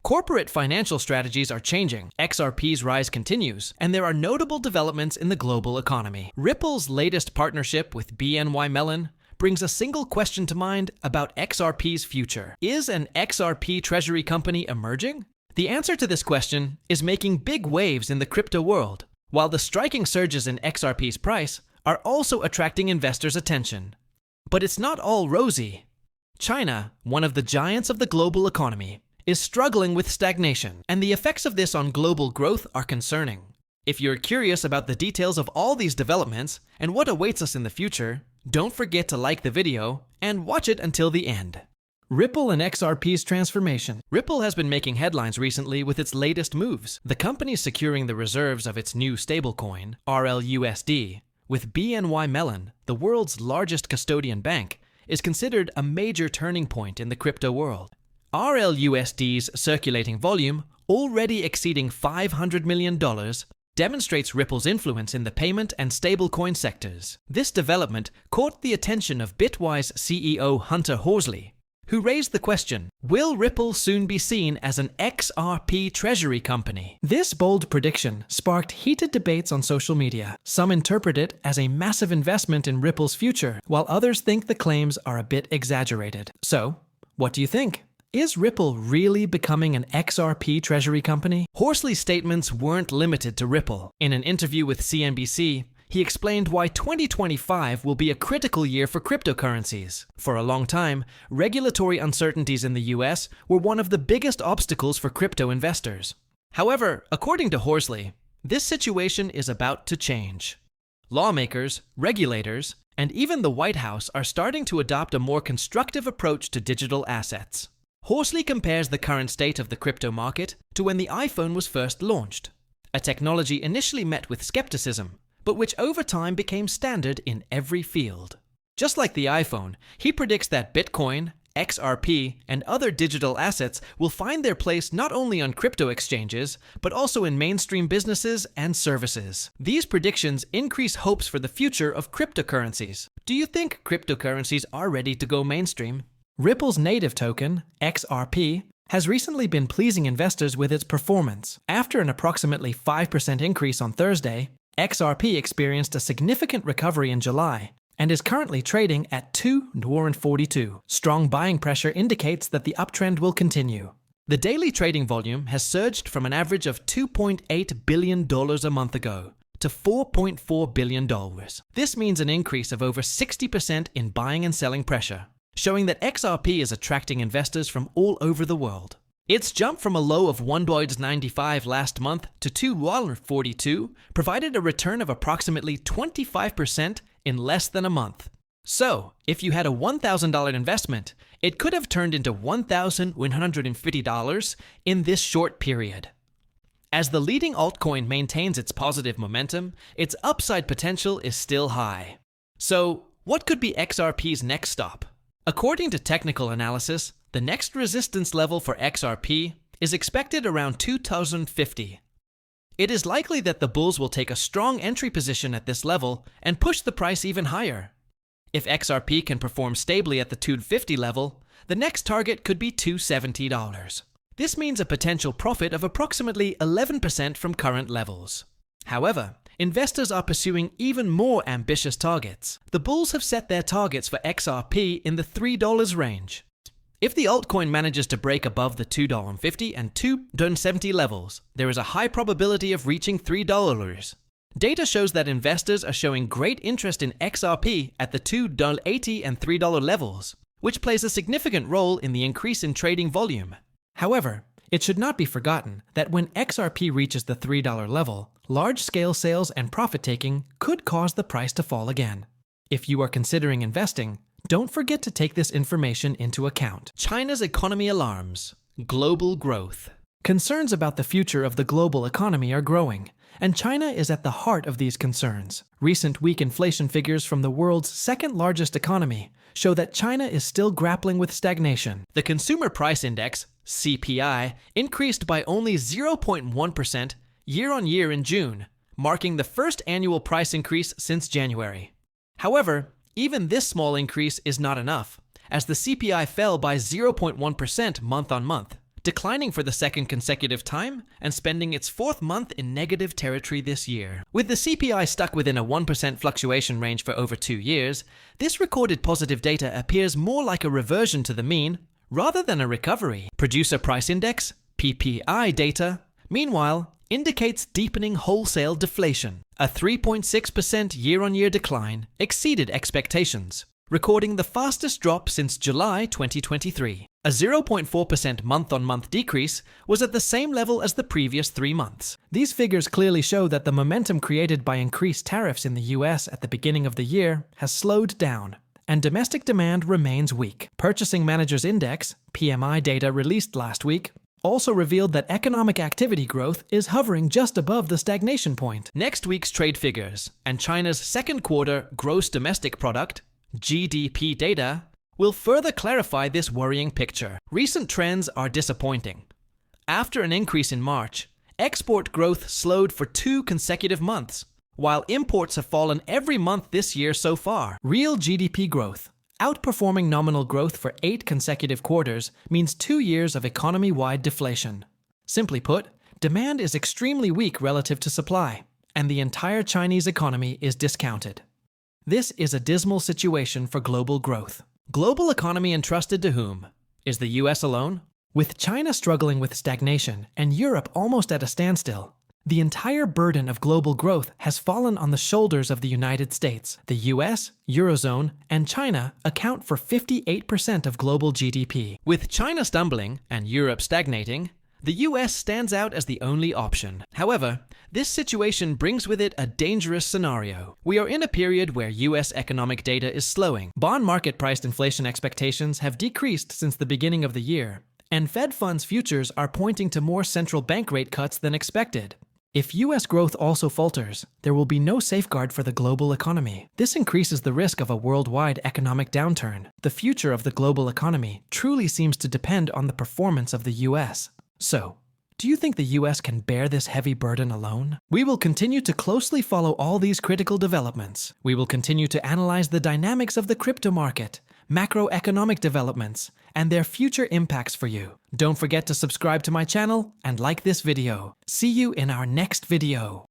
Corporate financial strategies are changing, XRP's rise continues, and there are notable developments in the global economy. Ripple's latest partnership with BNY Mellon brings a single question to mind about XRP's future. Is an XRP Treasury company emerging? The answer to this question is making big waves in the crypto world, while the striking surges in XRP's price are also attracting investors' attention. But it's not all rosy. China, one of the giants of the global economy, is struggling with stagnation, and the effects of this on global growth are concerning. If you're curious about the details of all these developments and what awaits us in the future, don't forget to like the video and watch it until the end. Ripple and XRP's transformation. Ripple has been making headlines recently with its latest moves. The company securing the reserves of its new stablecoin, RLUSD, with BNY Mellon, the world's largest custodian bank, is considered a major turning point in the crypto world. RLUSD's circulating volume, already exceeding $500 million, demonstrates Ripple's influence in the payment and stablecoin sectors. This development caught the attention of Bitwise CEO Hunter Horsley, who raised the question, will Ripple soon be seen as an XRP Treasury company? This bold prediction sparked heated debates on social media. Some interpret it as a massive investment in Ripple's future, while others think the claims are a bit exaggerated. So, what do you think? Is Ripple really becoming an XRP Treasury company? Horsley's statements weren't limited to Ripple. In an interview with CNBC, he explained why 2025 will be a critical year for cryptocurrencies. For a long time, regulatory uncertainties in the US were one of the biggest obstacles for crypto investors. However, according to Horsley, this situation is about to change. Lawmakers, regulators, and even the White House are starting to adopt a more constructive approach to digital assets. Horsley compares the current state of the crypto market to when the iPhone was first launched, a technology initially met with skepticism, but which over time became standard in every field. Just like the iPhone, he predicts that Bitcoin, XRP, and other digital assets will find their place not only on crypto exchanges, but also in mainstream businesses and services. These predictions increase hopes for the future of cryptocurrencies. Do you think cryptocurrencies are ready to go mainstream? Ripple's native token, XRP, has recently been pleasing investors with its performance. After an approximately 5% increase on Thursday, XRP experienced a significant recovery in July and is currently trading at $2.42. Strong buying pressure indicates that the uptrend will continue. The daily trading volume has surged from an average of $2.8 billion a month ago to $4.4 billion. This means an increase of over 60% in buying and selling pressure, showing that XRP is attracting investors from all over the world. Its jump from a low of $1.95 last month to $2.42 provided a return of approximately 25% in less than a month. So, if you had a $1,000 investment, it could have turned into $1,150 in this short period. As the leading altcoin maintains its positive momentum, its upside potential is still high. So, what could be XRP's next stop? According to technical analysis, the next resistance level for XRP is expected around 2050. It is likely that the bulls will take a strong entry position at this level and push the price even higher. If XRP can perform stably at the 250 level, the next target could be $270. This means a potential profit of approximately 11% from current levels. However, investors are pursuing even more ambitious targets. The bulls have set their targets for XRP in the $3 range. If the altcoin manages to break above the $2.50 and $2.70 levels, there is a high probability of reaching $3. Data shows that investors are showing great interest in XRP at the $2.80 and $3 levels, which plays a significant role in the increase in trading volume. However, it should not be forgotten that when XRP reaches the $3 level, large-scale sales and profit-taking could cause the price to fall again. If you are considering investing, don't forget to take this information into account. China's economy alarms. Global growth. Concerns about the future of the global economy are growing, and China is at the heart of these concerns. Recent weak inflation figures from the world's second-largest economy show that China is still grappling with stagnation. The Consumer Price Index, CPI, increased by only 0.1% year-on-year in June, marking the first annual price increase since January. However, even this small increase is not enough, as the CPI fell by 0.1% month-on-month declining for the second consecutive time and spending its fourth month in negative territory this year. With the CPI stuck within a 1% fluctuation range for over 2 years, this recorded positive data appears more like a reversion to the mean rather than a recovery. Producer Price Index, PPI data, meanwhile, indicates deepening wholesale deflation. A 3.6% year-on-year decline exceeded expectations, recording the fastest drop since July 2023. A 0.4% month-on-month decrease was at the same level as the previous 3 months. These figures clearly show that the momentum created by increased tariffs in the US at the beginning of the year has slowed down, and domestic demand remains weak. Purchasing Managers' Index, PMI data released last week, also revealed that economic activity growth is hovering just above the stagnation point. Next week's trade figures and China's second quarter gross domestic product, GDP data, will further clarify this worrying picture. Recent trends are disappointing. After an increase in March, export growth slowed for 2 consecutive months, while imports have fallen every month this year so far. Real GDP growth, outperforming nominal growth for 8 consecutive quarters, means 2 years of economy-wide deflation. Simply put, demand is extremely weak relative to supply, and the entire Chinese economy is discounted. This is a dismal situation for global growth. Global economy entrusted to whom? Is the US alone? With China struggling with stagnation and Europe almost at a standstill, the entire burden of global growth has fallen on the shoulders of the United States. The US, Eurozone, and China account for 58% of global GDP. With China stumbling and Europe stagnating, the US stands out as the only option. However, this situation brings with it a dangerous scenario. We are in a period where US economic data is slowing. Bond market priced inflation expectations have decreased since the beginning of the year, and Fed funds futures are pointing to more central bank rate cuts than expected. If US growth also falters, there will be no safeguard for the global economy. This increases the risk of a worldwide economic downturn. The future of the global economy truly seems to depend on the performance of the US. So, do you think the US can bear this heavy burden alone? We will continue to closely follow all these critical developments. We will continue to analyze the dynamics of the crypto market, macroeconomic developments, and their future impacts for you. Don't forget to subscribe to my channel and like this video. See you in our next video.